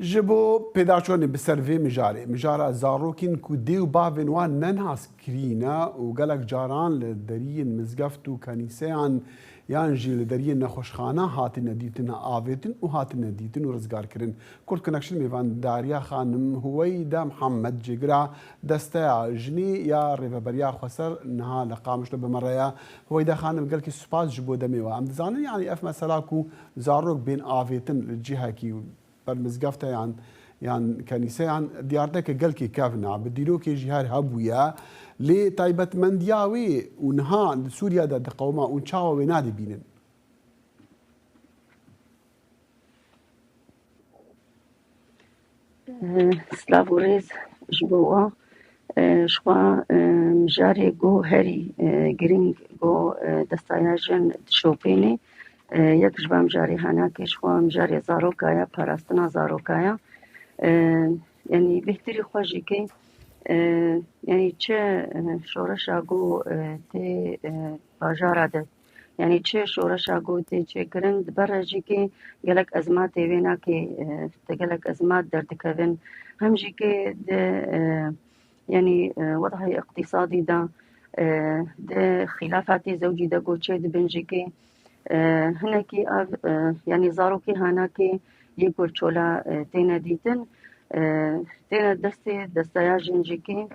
جبو پیداچونی بسروی مجاره زاروکین کو دیو باوین وان ننهاس کرینا و گلک جاران لدرین مزگفت و کنیسیان یان جی لدرین نخوشخانه هاتی ندیتن آویتن و هاتی ندیتن و رزگار کرن کل کنکشن میوان داریا خانم هوی دا محمد جگرا دسته جنی یا ریفبریا خسر نها لقامش بمریا هوی دا خانم قال کی سپاس جبو دمی و ام دزانن يعني اف مثلا کو زاروک بین آویتن الجهه کی بالمزقفته يعني كنيسة ديارتك قلكي كافنا بديروكي جهار هبويا لي تايبت مندياوي ونها سوريا دا قوما ونشاوا وينادي بينن سلافوريز جبوا شوا مجاري جو هري جرينج جو دستاياجن شوبيني یک جبا مجاري هناك شوا مجاري زاروكايا باراستنا زاروكايا يعني بهتري خواجي كي يعني چه شورشا جو تي باجارا ده يعني چه شورشا جو تي چه گرند برجي كي گلك ازمات وينا كي تگلك ازمات درتكوين همجي كي ده يعني وضع اقتصادي ده ده خلافات زوجي ده جو چه ده بنجي كي هناكي يعني زاروكي هناكي يقول شولا تينا ديتن تينا دستايا جنجيكي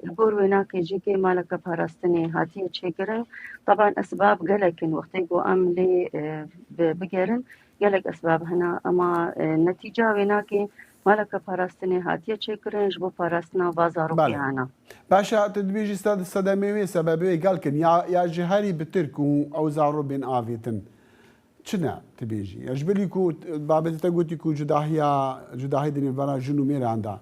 البور ويناكي جيكي مالك باراستني هاتي تشيكرن طبعا اسباب قلكن وقت يقو املي بقرن قلك اسباب هنا اما نتيجة ويناكي مالك باراستني هاتي تشيكرن جبو باراستنا وازاروكي هنا باشا تدبيجي استاذ الصدمي سببي قالكن يا جهاري بتركو او زارو بين آفيتن چنا تبيجي اجبلي كو بابتي تقولي كو جداهي دني برا جنو مير عندها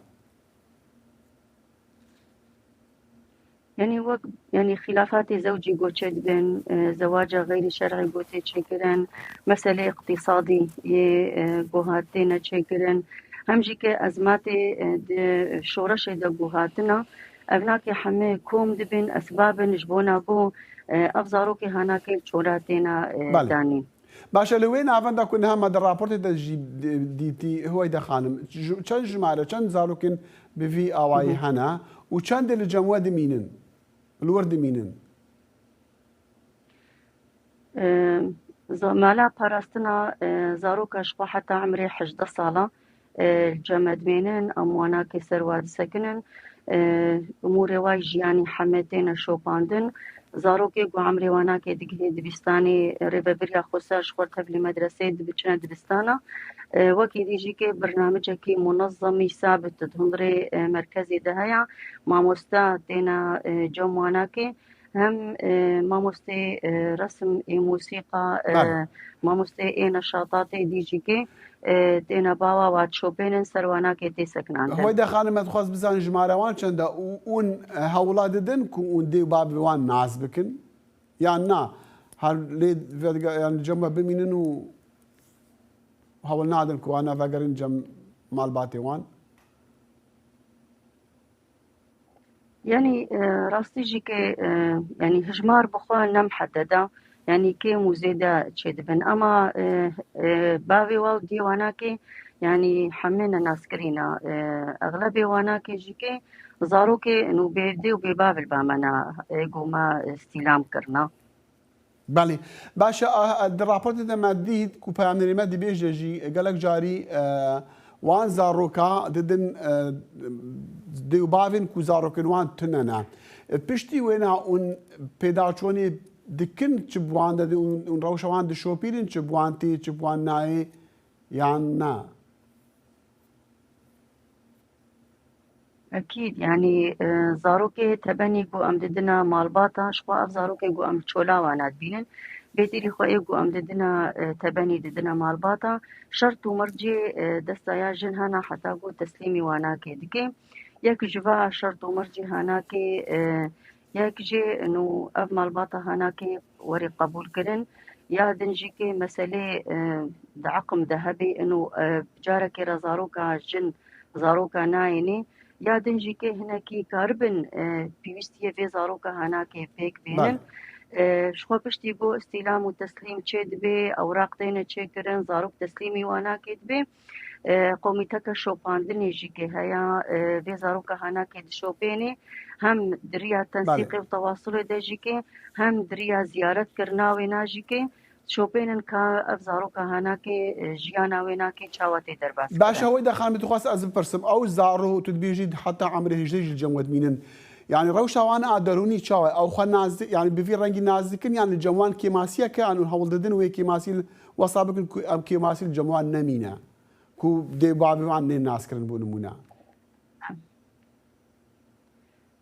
يعني خلافات زوجي قوتشد بين زواج غير شرعي قوتي تشكرن مسألة اقتصادي قوهاتنا تشكرن همجي كأزمات شورش دا قوهاتنا ابناكي حمي كوم دبن اسباب نجبونا بو افزاروكي هناكي شوراتنا داني باشا لوين عفندا كنا هم هذا الرابورت ديتي هو يدا خانم چند جماعة چند زاروكن بفي اواي هنا وچند الجموع دمينن الورد مينن مالا باراستنا زاروكا شخوا حتى عمري 11 صالة الجمد مينن اموانا كسر واد سكنن امور واج يعني حمتين شوباندن زاروكي قو عمري وانا كي دقهي دبستاني ريبابريا خوساش خورتها في المدرسة دبچنا دبستانا وكي ديجي كي برنامج كي منظمي ثابت تهمري مركزي دهيا ماموستا تينا جموانا كي هم ماموستي رسم موسيقى ماموستي نشاطات ديجي كي تينا باوا واتشوبين سروانا كي تسكنان هو ده خانم تخص بزان جماروان چندا اون هولا ددن كون دي باب وان ناس بكن يعني نا هل لي يعني جمع بمينن و هول نادن كو انا فقرن جم مال باتي وان يعني راستي جيكي يعني هجمار بخوان نم حددا يعني كي مزيدة تشد بن اما باوي واو ديواناكي يعني حمينا ناس كرينا اغلبي واناكي جيكي زاروكي انو بيدي وبباب البامنا قوما استلام كرنا بله باشا الرابورت ده مديد كو بيامنري مدي بيجي قالك جاري وان زاروكا ددن ديو بافين كو زاروكن وان تننا بشتي وينا اون بيداچوني دكن چبوان ده اون روشوان ده شوبيرين چبوانتي چبوان ناي يعني نا أكيد يعني زاروكي تبني جو أم ددنا مالباتا شخوا أف زاروكي جو أم تشولا وانات بينن بيتيري خوئي جو أم ددنا تبني ددنا مالباتا شرط ومرجي دستايا جن هنا حتى جو تسليمي واناكي دكي يك جوا شرط ومرجي هناكي يك جي إنه أف مالباتا هناكي وري قبول كرن يا دنجيكي مسألة دعقم ذهبي إنه بجاركي رزاروكا جن زاروكا نايني یادن جی که هنکی کاربن پیوستی في زاروکا هناکی پیک بینن شخوا پشتی بو استیلام و تسلیم چه دبی اوراق دینه چه کرن زاروک تسلیمی وانا که دبی قومیتک شوپاندنی جی که هیا وی زاروک هانا که شوپینی هم دریا تنسیق و تواصل ده جی که هم دریا زیارت کرنا و ناجی که شوپینن که اف زاروک هانا که جیانا و نا که چاواتی در باس باش هو دخان بتخواست از برسم او زارو تدبيجي حتى عمره هجري الجمود مينن يعني روشا وانا ادروني تشاو او خنا يعني بفي رنجي نازكن يعني الجموان كيماسيه كانوا هولددن وي كيماسيل وصابك ام كيماسيل الجموان نمينا كو دي بابي عن الناس كرن بونمونا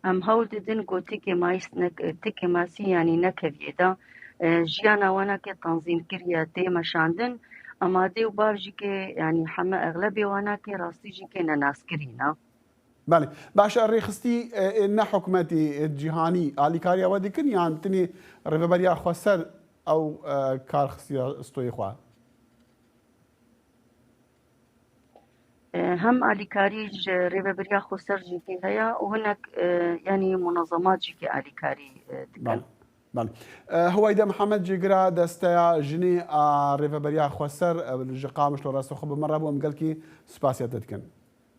ام هول ددن گوتی که مایست نک تک ماسی یعنی نکویدا جیانا وانا که تنظیم کریه تی مشاندن اما دیو بارجی که یعنی همه اغلبی وانا که راستی جی که نناس کرینا بله باش الريخستي ان حكومتي الجهاني اليكاريا وديكن يعني تني ريفبريا خسر او كارخسيا استوي خوا هم آلیکاری ریوبریا خسر جی که هیا و هناك يعني منظمات جی که آلیکاری بله بله هو إذا محمد جيجرا دستا جني ريفبريا خسر الجقامش لو راسو خب مرة بو مقالكي سباسيا تتكن